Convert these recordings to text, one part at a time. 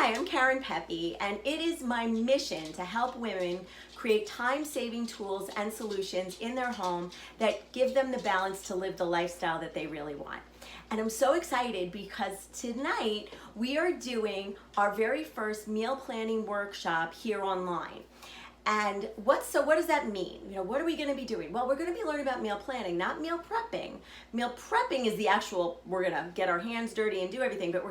Hi, I'm Karen Pepe, and it is my mission to help women create time-saving tools and solutions in their home that give them the balance to live the lifestyle that they really want. And I'm so excited because tonight we are doing our very first meal planning workshop here online. And what does that mean? What are we going to be doing? Well, we're going to be learning about meal planning, not meal prepping. Meal prepping is the actual, we're going to get our hands dirty and do everything, but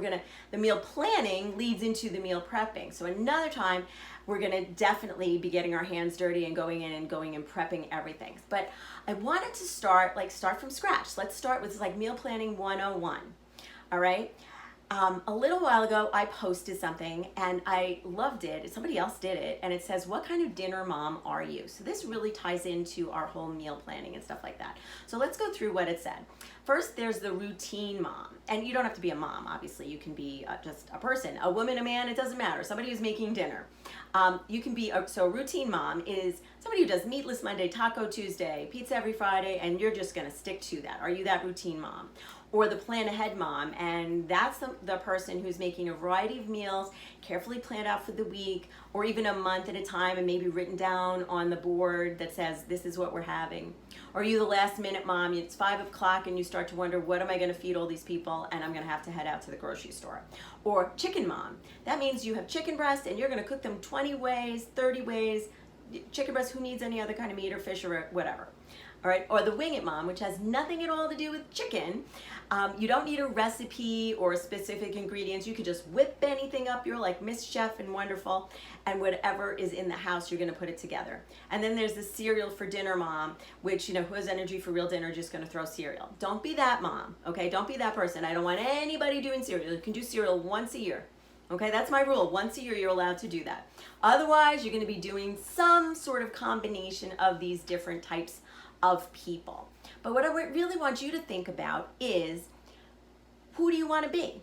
the meal planning leads into the meal prepping. So another time, we're going to definitely be getting our hands dirty and going in and prepping everything. But I wanted to start from scratch. Let's start with meal planning 101. All right? A little while ago, I posted something and I loved it. Somebody else did it, and it says, "What kind of dinner mom are you?" So this really ties into our whole meal planning and stuff like that. So let's go through what it said. First, there's the routine mom, and you don't have to be a mom, obviously. You can be just a person, a woman, a man, it doesn't matter. Somebody who's making dinner. You can be, so a routine mom is somebody who does meatless Monday, taco Tuesday, pizza every Friday, and you're just gonna stick to that. Are you that routine mom? Or the plan ahead mom, and that's the person who's making a variety of meals, carefully planned out for the week, or even a month at a time, and maybe written down on the board that says, this is what we're having. Or are you the last minute mom, it's 5 o'clock and you start to wonder, what am I gonna feed all these people, and I'm gonna have to head out to the grocery store. Or chicken mom, that means you have chicken breast and you're gonna cook them 20 ways, 30 ways, chicken breast, who needs any other kind of meat or fish or whatever. All right, or the wing it mom, which has nothing at all to do with chicken. You don't need a recipe or specific ingredients. You could just whip anything up. You're like Miss Chef and wonderful, and whatever is in the house, you're gonna put it together. And then there's the cereal for dinner mom, which, who has energy for real dinner, just gonna throw cereal. Don't be that mom, okay? Don't be that person. I don't want anybody doing cereal. You can do cereal once a year. Okay, that's my rule. Once a year, you're allowed to do that. Otherwise, you're gonna be doing some sort of combination of these different types of people. But what I really want you to think about is, who do you want to be?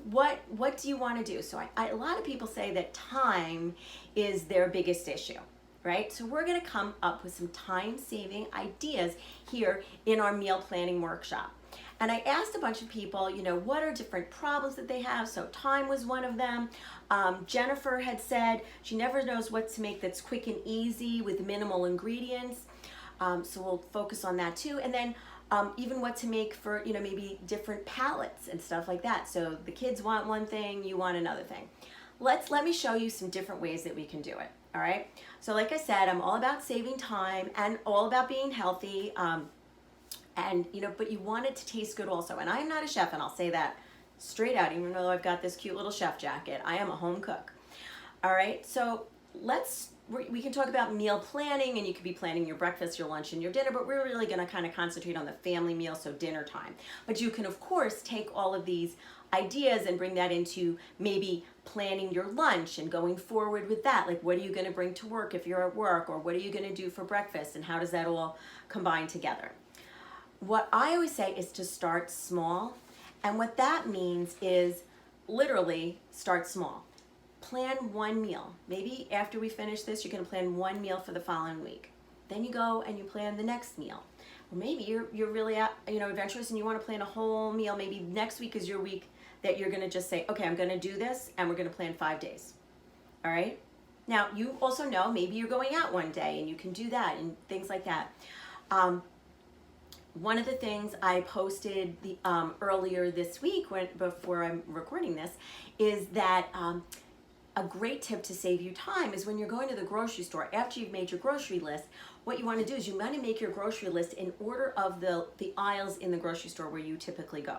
What do you want to do? So a lot of people say that time is their biggest issue, right? So we're going to come up with some time-saving ideas here in our meal planning workshop. And I asked a bunch of people, what are different problems that they have? So time was one of them. Jennifer had said she never knows what to make that's quick and easy with minimal ingredients. So we'll focus on that too. And then even what to make for, maybe different palettes and stuff like that. So the kids want one thing, you want another thing. Let me show you some different ways that we can do it. All right. So like I said, I'm all about saving time and all about being healthy. But you want it to taste good also. And I'm not a chef, and I'll say that straight out, even though I've got this cute little chef jacket. I am a home cook. All right. So we can talk about meal planning, and you could be planning your breakfast, your lunch, and your dinner, but we're really going to kind of concentrate on the family meal, so dinner time. But you can, of course, take all of these ideas and bring that into maybe planning your lunch and going forward with that. Like, what are you going to bring to work if you're at work, or what are you going to do for breakfast, and how does that all combine together? What I always say is to start small, and what that means is literally start small. Plan one meal. Maybe after we finish this, you're going to plan one meal for the following week. Then you go and you plan the next meal. Or maybe you're really adventurous and you want to plan a whole meal. Maybe next week is your week that you're going to just say, okay, I'm going to do this, and we're going to plan 5 days. All right? Now, you also know maybe you're going out one day and you can do that and things like that. One of the things I posted earlier this week before I'm recording this is that a great tip to save you time is when you're going to the grocery store, after you've made your grocery list, what you want to do is you want to make your grocery list in order of the aisles in the grocery store where you typically go.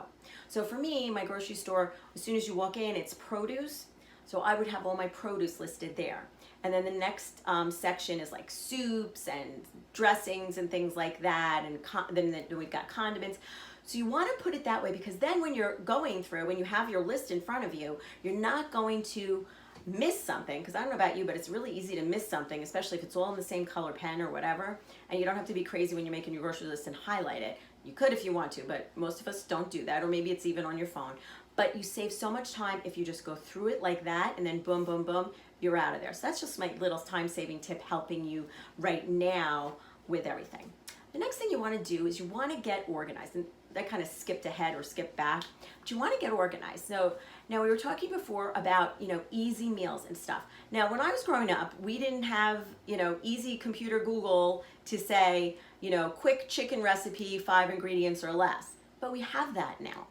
So for me, my grocery store, as soon as you walk in, it's produce. So I would have all my produce listed there. And then the next section is like soups and dressings and things like that. And then we've got condiments. So you want to put it that way, because then when you're going through, when you have your list in front of you, you're not going to miss something, because I don't know about you, but it's really easy to miss something, especially if it's all in the same color pen or whatever, and you don't have to be crazy when you're making your grocery list and highlight it. You could if you want to, but most of us don't do that, or maybe it's even on your phone. But you save so much time if you just go through it like that, and then boom, boom, boom, you're out of there. So that's just my little time-saving tip helping you right now with everything. the next thing you want to do is you want to get organized. And that kind of skipped ahead or skipped back, but you want to get organized. So now we were talking before about, easy meals and stuff. Now, when I was growing up, we didn't have, easy computer Google to say, quick chicken recipe, 5 ingredients or less. But we have that now.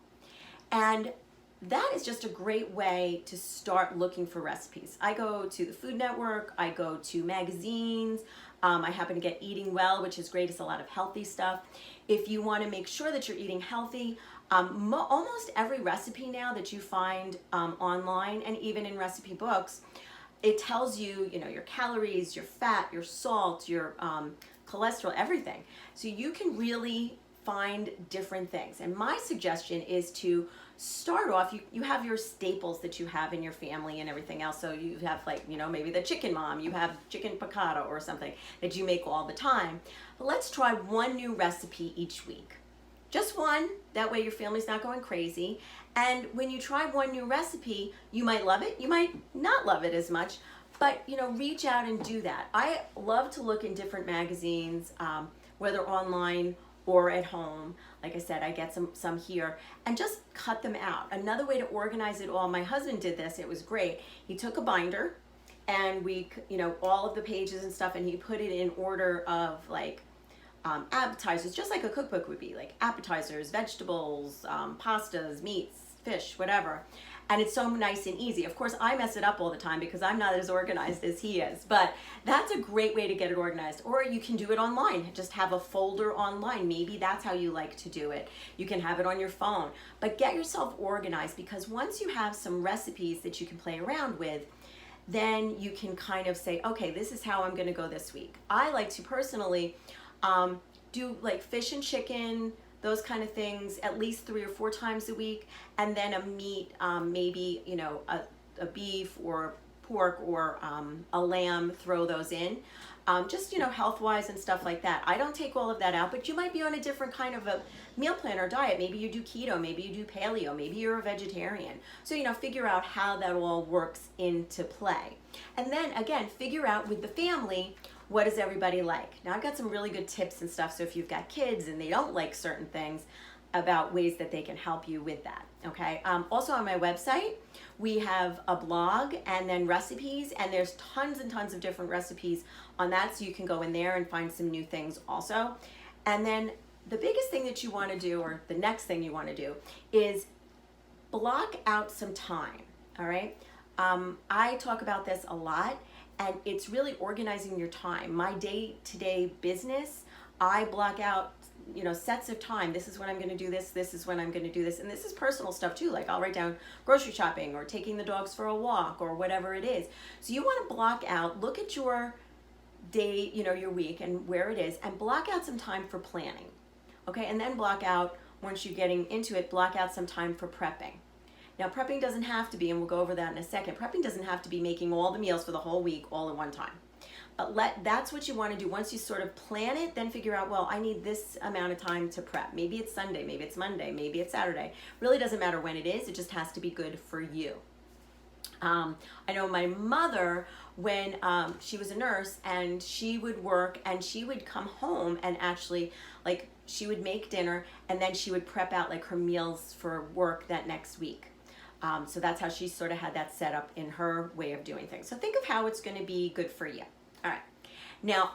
And that is just a great way to start looking for recipes. I go to the Food Network, I go to magazines, I happen to get Eating Well, which is great. It's a lot of healthy stuff. If you want to make sure that you're eating healthy, almost every recipe now that you find online and even in recipe books, it tells you, your calories, your fat, your salt, your cholesterol, everything. So you can really find different things. And my suggestion is to start off, you have your staples that you have in your family and everything else. So you have maybe the chicken mom, you have chicken piccata or something that you make all the time. But let's try one new recipe each week. Just one, that way your family's not going crazy. And when you try one new recipe, you might love it, you might not love it as much, but reach out and do that. I love to look in different magazines, whether online or at home. Like I said, I get some here and just cut them out. Another way to organize it all, my husband did this, it was great. He took a binder and we, all of the pages and stuff, and he put it in order of appetizers, just like a cookbook would be, like appetizers, vegetables, pastas, meats, fish, whatever. And it's so nice and easy. Of course, I mess it up all the time because I'm not as organized as he is, but that's a great way to get it organized. Or you can do it online. Just have a folder online. Maybe that's how you like to do it. You can have it on your phone, but get yourself organized, because once you have some recipes that you can play around with, then you can kind of say, okay, this is how I'm going to go this week. I like to personally do like fish and chicken, those kind of things, at least 3 or 4 times a week, and then a meat, maybe a beef or pork or a lamb, throw those in, just health-wise and stuff like that. I don't take all of that out, but you might be on a different kind of a meal plan or diet. Maybe you do keto, maybe you do paleo, maybe you're a vegetarian. So figure out how that all works into play, and then again figure out with the family, what does everybody like? Now I've got some really good tips and stuff, so if you've got kids and they don't like certain things, about ways that they can help you with that, okay? Also on my website, we have a blog and then recipes, and there's tons and tons of different recipes on that, so you can go in there and find some new things also. And then the biggest thing that you want to do, or the next thing you want to do, is block out some time, all right? I talk about this a lot, and it's really organizing your time. My day-to-day business, I block out sets of time. This is when I'm going to do this. This is when I'm going to do this. And this is personal stuff too. Like I'll write down grocery shopping or taking the dogs for a walk or whatever it is. So you want to block out, look at your day, your week and where it is, and block out some time for planning. Okay. And then block out, once you're getting into it, block out some time for prepping. Now prepping doesn't have to be, and we'll go over that in a second, prepping doesn't have to be making all the meals for the whole week all at one time. But that's what you want to do. Once you sort of plan it, then figure out, well, I need this amount of time to prep. Maybe it's Sunday, maybe it's Monday, maybe it's Saturday. Really doesn't matter when it is. It just has to be good for you. I know my mother, when she was a nurse, and she would work and she would come home and actually, like, she would make dinner and then she would prep out like her meals for work that next week. So that's how she sort of had that set up in her way of doing things. So think of how it's going to be good for you. All right. Now,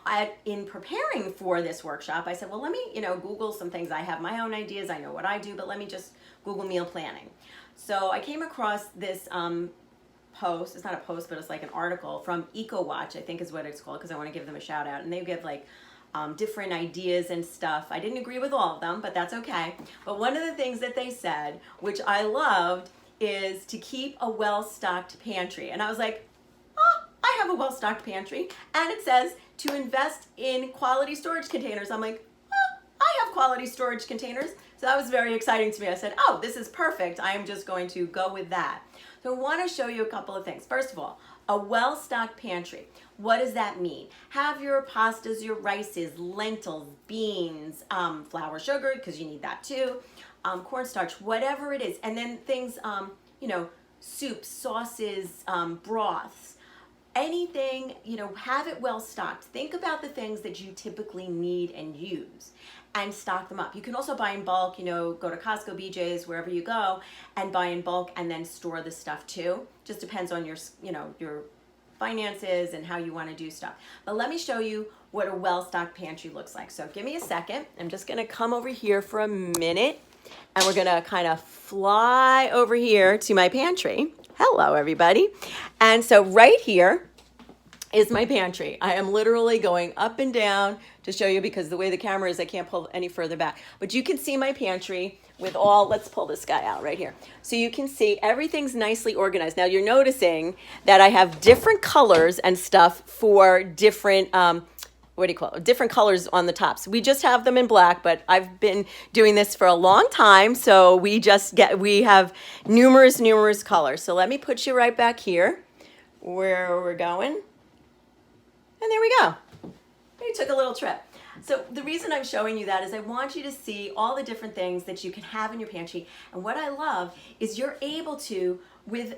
in preparing for this workshop, I said, well, let me, Google some things. I have my own ideas. I know what I do, but let me just Google meal planning. So I came across this post. It's not a post, but it's like an article from EcoWatch, I think is what it's called, because I want to give them a shout out. And they give like different ideas and stuff. I didn't agree with all of them, but that's okay. But one of the things that they said, which I loved, is to keep a well-stocked pantry. And I was like, I have a well-stocked pantry, and it says to invest in quality storage containers. I'm like, I have quality storage containers. So that was very exciting to me. I said, oh, this is perfect. I am just going to go with that. So I want to show you a couple of things. First of all, a well-stocked pantry. What does that mean? Have your pastas, your rices, lentils, beans, flour, sugar, because you need that too, cornstarch, whatever it is. And then things, soups, sauces, broths, anything, have it well stocked. Think about the things that you typically need and use and stock them up. You can also buy in bulk, go to Costco, BJ's, wherever you go, and buy in bulk and then store the stuff too. Just depends on your finances and how you want to do stuff. But let me show you what a well-stocked pantry looks like. So give me a second. I'm just going to come over here for a minute, and we're going to kind of fly over here to my pantry. Hello, everybody. And so right here is my pantry. I am literally going up and down to show you, because the way the camera is, I can't pull any further back. But you can see my pantry with let's pull this guy out right here. So you can see everything's nicely organized. Now you're noticing that I have different colors and stuff for different, different colors on the tops. We just have them in black, but I've been doing this for a long time. So we have numerous colors. So let me put you right back here where we're going. And there we go. We took a little trip. So the reason I'm showing you that is I want you to see all the different things that you can have in your pantry. And what I love is you're able to,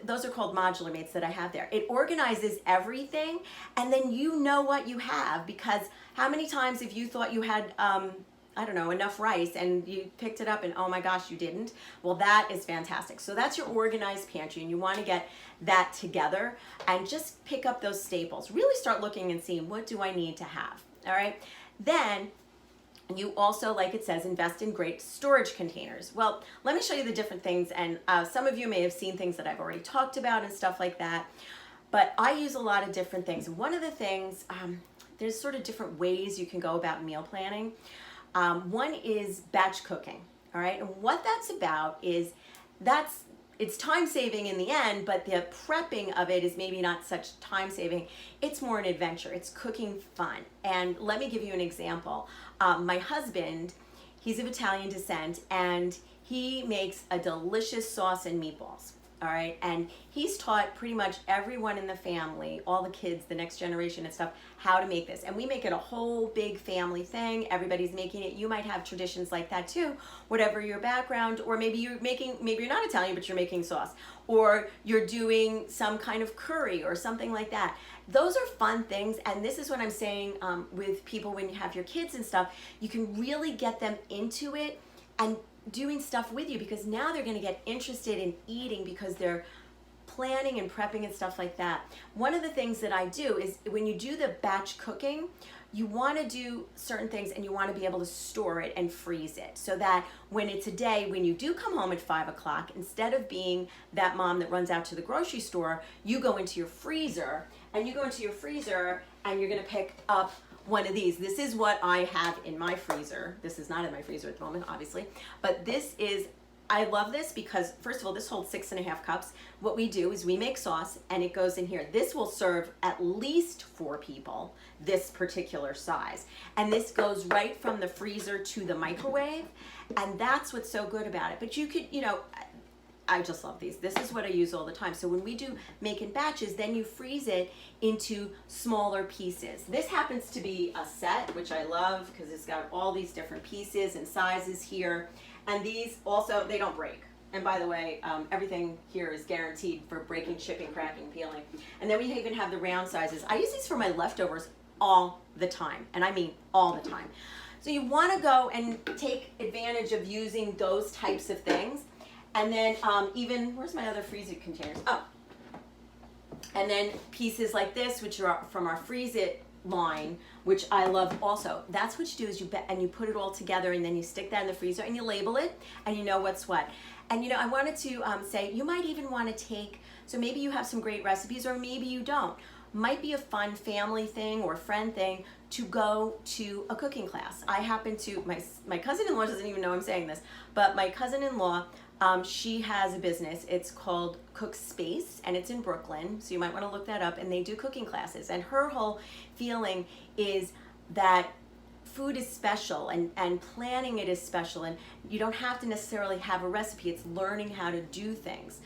those are called modular mates that I have there. It organizes everything, and then you know what you have, because how many times have you thought you had, enough rice, and you picked it up and oh my gosh, you didn't? Well, that is fantastic. So that's your organized pantry, and you want to get that together and just pick up those staples. Really start looking and seeing, what do I need to have? All right. Then you also, like it says, invest in great storage containers. Well, let me show you the different things, and some of you may have seen things that I've already talked about and stuff like that, but I use a lot of different things. One of the things, there's sort of different ways you can go about meal planning. One is batch cooking, all right? And what that's about is it's time saving in the end, but the prepping of it is maybe not such time saving. It's more an adventure. It's cooking fun. And let me give you an example. My husband, he's of Italian descent, and he makes a delicious sauce and meatballs. All right, and he's taught pretty much everyone in the family, all the kids, the next generation and stuff, how to make this. And we make it a whole big family thing. Everybody's making it. You might have traditions like that too, whatever your background, or maybe you're not Italian, but you're making sauce, or you're doing some kind of curry or something like that. Those are fun things, and this is what I'm saying with people when you have your kids and stuff, you can really get them into it and doing stuff with you, because now they're going to get interested in eating because they're planning and prepping and stuff like that. One of the things that I do is when you do the batch cooking, you want to do certain things and you want to be able to store it and freeze it, so that when it's a day when you do come home at 5 o'clock, instead of being that mom that runs out to the grocery store, you go into your freezer and you're going to pick up one of these. This is what I have in my freezer. This is not in my freezer at the moment, obviously, but I love this because, first of all, this holds 6.5 cups. What we do is we make sauce and it goes in here. This will serve at least 4 people, this particular size. And this goes right from the freezer to the microwave. And that's what's so good about it. But you could, I just love these. This is what I use all the time. So when we do make in batches, then you freeze it into smaller pieces. This happens to be a set, which I love because it's got all these different pieces and sizes here. And these also, they don't break. And by the way, everything here is guaranteed for breaking, shipping, cracking, peeling. And then we even have the round sizes. I use these for my leftovers all the time. And I mean all the time. So you want to go and take advantage of using those types of things. And then where's my other freezer containers? Oh, and then pieces like this, which are from our freeze it line, which I love also. That's what you do is you put it all together, and then you stick that in the freezer and you label it and you know what's what. And I wanted to say, you might even want to take, so maybe you have some great recipes or maybe you don't. Might be a fun family thing or friend thing to go to a cooking class. I happen to, my cousin-in-law doesn't even know I'm saying this, but my cousin-in-law, she has a business. It's called Cook Space, and it's in Brooklyn, so you might want to look that up, and they do cooking classes. And her whole feeling is that food is special and planning it is special, and you don't have to necessarily have a recipe. It's learning how to do things.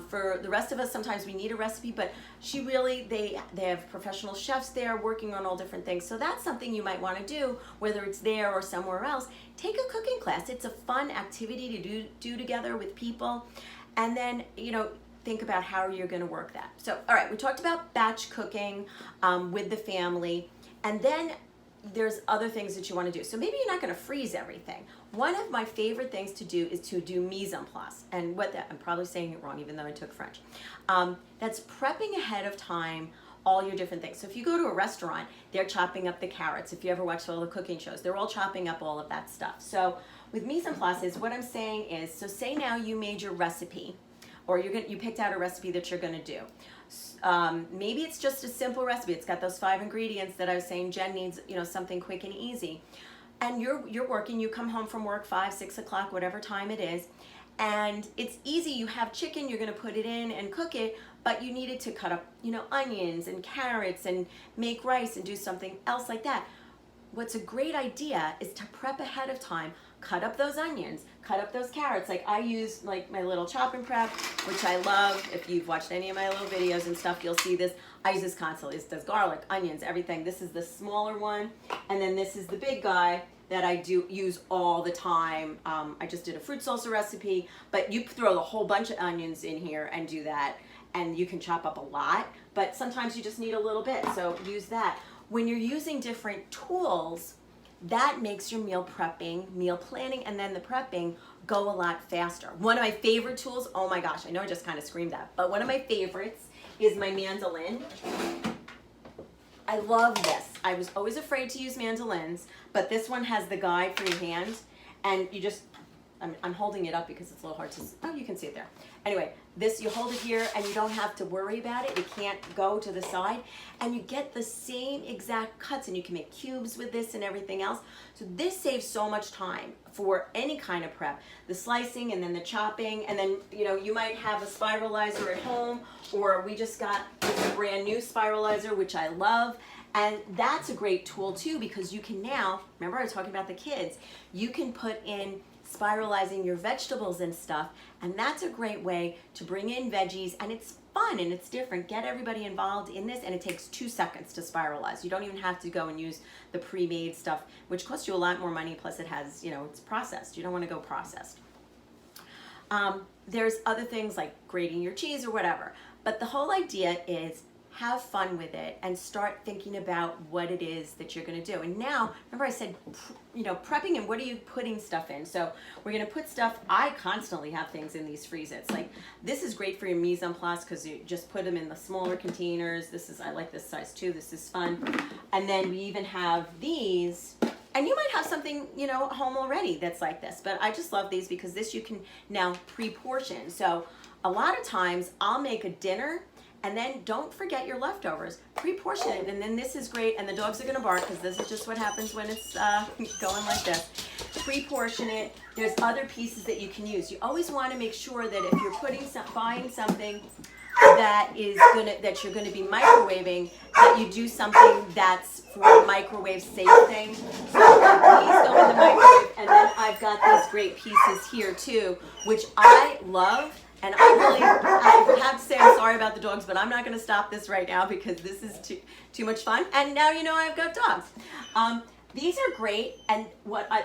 For the rest of us, sometimes we need a recipe, but they have professional chefs there working on all different things. So that's something you might want to do, whether it's there or somewhere else. Take a cooking class. It's a fun activity to do together with people. And then, think about how you're going to work that. So, all right, we talked about batch cooking with the family, and then there's other things that you want to do. So maybe you're not going to freeze everything. One of my favorite things to do is to do mise en place. And what that, I'm probably saying it wrong, even though I took French. That's prepping ahead of time all your different things. So if you go to a restaurant, they're chopping up the carrots. If you ever watch all the cooking shows, they're all chopping up all of that stuff. So with mise en place is what I'm saying is, so say now you made your recipe, or you picked out a recipe that you're going to do. Maybe it's just a simple recipe. It's got those 5 ingredients that I was saying Jen needs, something quick and easy. And you're working, you come home from work 5, 6 o'clock, whatever time it is, and it's easy. You have chicken, you're going to put it in and cook it, but you needed to cut up, onions and carrots and make rice and do something else like that. What's a great idea is to prep ahead of time. Cut up those onions, cut up those carrots. Like I use like my little chop and prep, which I love. If you've watched any of my little videos and stuff, you'll see this. I use this constantly. It does garlic, onions, everything. This is the smaller one. And then this is the big guy that I do use all the time. I just did a fruit salsa recipe, but you throw a whole bunch of onions in here and do that. And you can chop up a lot, but sometimes you just need a little bit. So use that. When you're using different tools, that makes your meal prepping, meal planning, and then the prepping go a lot faster. One of my favorite tools, oh my gosh, I know I just kind of screamed that, but one of my favorites is my Mandolin. I love this. I was always afraid to use mandolins, but this one has the guide for your hand, and you just, I'm holding it up because it's a little hard to see. Oh, you can see it there. Anyway, this, you hold it here and you don't have to worry about it. It can't go to the side, and you get the same exact cuts, and you can make cubes with this and everything else. So this saves so much time for any kind of prep. The slicing and then the chopping, and then, you might have a spiralizer at home, or we just got a brand new spiralizer, which I love. And that's a great tool too, because you can now, remember I was talking about the kids, you can put in spiralizing your vegetables and stuff, and that's a great way to bring in veggies, and it's fun and it's different. Get everybody involved in this, and it takes 2 seconds to spiralize. You don't even have to go and use the pre-made stuff, which costs you a lot more money, plus it has, it's processed. You don't want to go processed. There's other things like grating your cheese or whatever, but the whole idea is have fun with it and start thinking about what it is that you're going to do. And now, remember I said, prepping, and what are you putting stuff in? So we're going to put stuff, I constantly have things in these freezers. Like this is great for your mise en place because you just put them in the smaller containers. I like this size too. This is fun. And then we even have these, and you might have something, at home already that's like this, but I just love these because this you can now pre-portion. So a lot of times I'll make a dinner, and then don't forget your leftovers. Pre-portion it, and then this is great, and the dogs are gonna bark because this is just what happens when it's going like this. Pre-portion it. There's other pieces that you can use. You always wanna make sure that if you're buying something that you're gonna be microwaving, that you do something that's for a microwave safe thing. So these go in the microwave, and then I've got these great pieces here too, which I love. And I have to say I'm sorry about the dogs, but I'm not going to stop this right now because this is too much fun. And now I've got dogs. These are great, and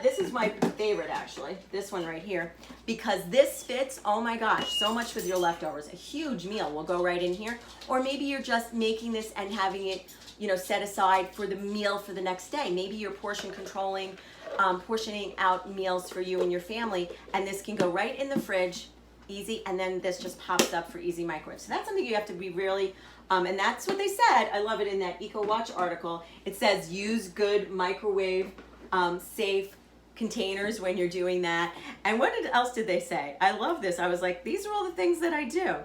this is my favorite actually, this one right here, because this fits, oh my gosh, so much with your leftovers. A huge meal will go right in here, or maybe you're just making this and having it, set aside for the meal for the next day. Maybe you're portioning out meals for you and your family, and this can go right in the fridge. Easy, and then this just pops up for easy microwave. So that's something you have to be really, and that's what they said. I love it in that EcoWatch article. It says use good microwave safe containers when you're doing that. And what else did they say? I love this. I was like, these are all the things that I do.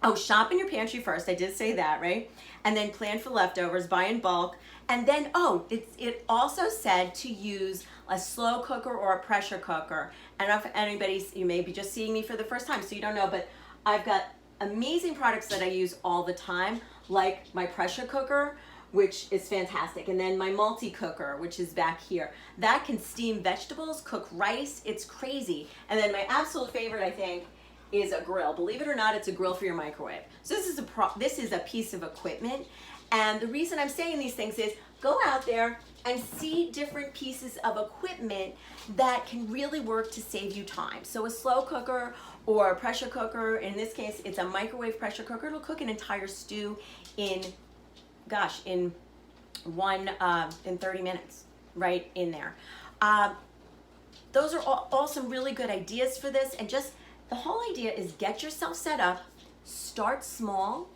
Oh, shop in your pantry first. I did say that, right? And then plan for leftovers, buy in bulk. And then, it also said to use a slow cooker or a pressure cooker. I don't know if anybody's, you may be just seeing me for the first time, so you don't know, but I've got amazing products that I use all the time, like my pressure cooker, which is fantastic. And then my multi-cooker, which is back here. That can steam vegetables, cook rice, it's crazy. And then my absolute favorite, I think, is a grill. Believe it or not, it's a grill for your microwave. So this is a piece of equipment. And the reason I'm saying these things is go out there and see different pieces of equipment that can really work to save you time. So a slow cooker or a pressure cooker, in this case, it's a microwave pressure cooker. It'll cook an entire stew in 30 minutes, right in there. Those are all some really good ideas for this. And just the whole idea is get yourself set up, start small,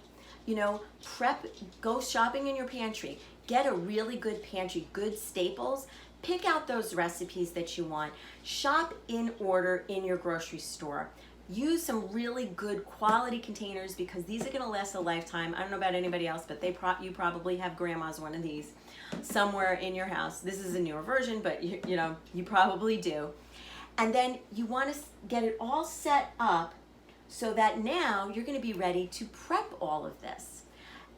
prep, go shopping in your pantry, get a really good pantry, good staples, pick out those recipes that you want, shop in order in your grocery store. Use some really good quality containers because these are going to last a lifetime. I don't know about anybody else, but you probably have grandma's one of these somewhere in your house. This is a newer version, but you probably do. And then you want to get it all set up so that now you're going to be ready to prep all of this.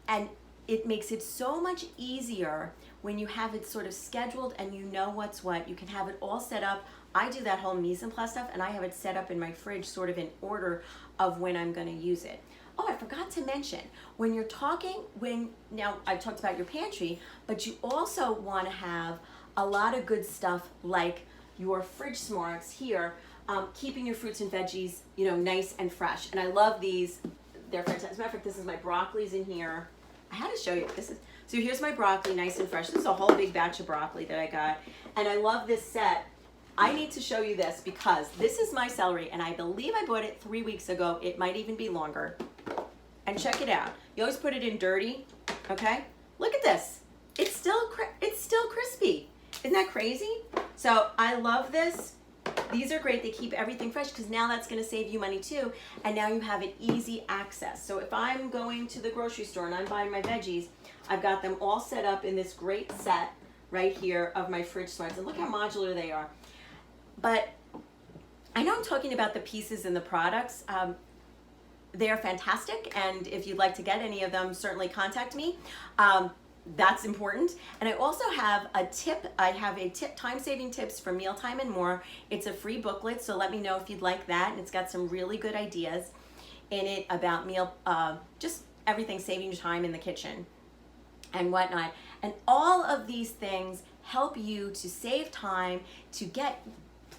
And it makes it so much easier when you have it sort of scheduled and you know what's what. You can have it all set up. I do that whole mise en place stuff, and I have it set up in my fridge sort of in order of when I'm going to use it. Oh, I forgot to mention, now I've talked about your pantry, but you also want to have a lot of good stuff like your fridge smarts here, keeping your fruits and veggies, nice and fresh. And I love these. They're fantastic. As a matter of fact, this is my broccoli's in here. I had to show you. So here's my broccoli, nice and fresh. This is a whole big batch of broccoli that I got. And I love this set. I need to show you this because this is my celery, and I believe I bought it 3 weeks ago. It might even be longer. And check it out. You always put it in dirty, okay? Look at this. It's still crispy. Isn't that crazy? So I love this. These are great. They keep everything fresh because now that's going to save you money too. And now you have an easy access. So if I'm going to the grocery store and I'm buying my veggies, I've got them all set up in this great set right here of my fridge smarts. And look how modular they are. But I know I'm talking about the pieces and the products. They are fantastic. And if you'd like to get any of them, certainly contact me. That's important. And I also have a tip. I have a time-saving tips for Mealtime and More. It's a free booklet, so let me know if you'd like that. And it's got some really good ideas in it about just everything, saving your time in the kitchen and whatnot. And all of these things help you to save time, to get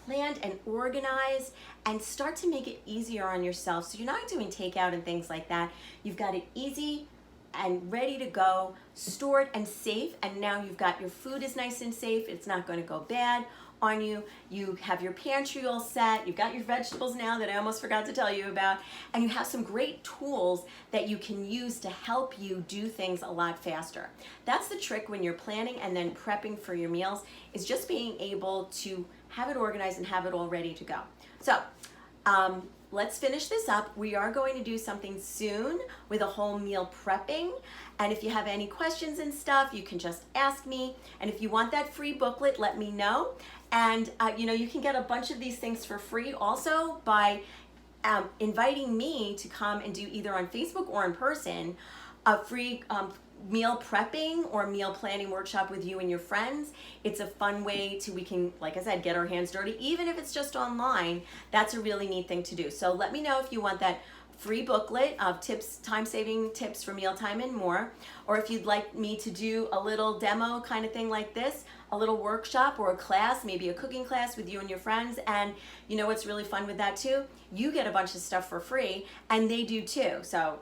planned and organized, and start to make it easier on yourself. So you're not doing takeout and things like that. You've got it easy and ready to go, stored and safe, and now you've got your food is nice and safe. It's not going to go bad on you. You have your pantry all set. You've got your vegetables now that I almost forgot to tell you about, and you have some great tools that you can use to help you do things a lot faster. That's the trick when you're planning and then prepping for your meals, is just being able to have it organized and have it all ready to go. So let's finish this up. We are going to do something soon with a whole meal prepping. And if you have any questions and stuff, you can just ask me. And if you want that free booklet, let me know. And you can get a bunch of these things for free also by inviting me to come and do either on Facebook or in person a free meal prepping or meal planning workshop with you and your friends. It's a fun way we can, like I said, get our hands dirty. Even if it's just online, that's a really neat thing to do. So let me know if you want that free booklet of tips, time-saving tips for Mealtime and More, or if you'd like me to do a little demo kind of thing like this, a little workshop or a class, maybe a cooking class with you and your friends. And you know what's really fun with that too? You get a bunch of stuff for free, and they do too. So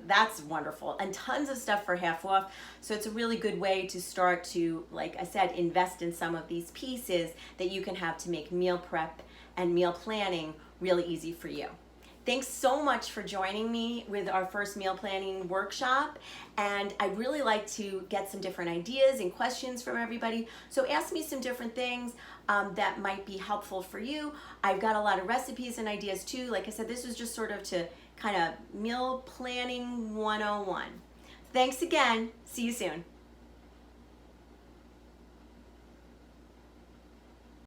that's wonderful, and tons of stuff for half off. So it's a really good way to start to, like I said, invest in some of these pieces that you can have to make meal prep and meal planning really easy for you. Thanks so much for joining me with our first meal planning workshop, and I'd really like to get some different ideas and questions from everybody. So ask me some different things that might be helpful for you. I've got a lot of recipes and ideas too. Like I said, this was just sort of to kind of meal planning 101. Thanks again. See you soon.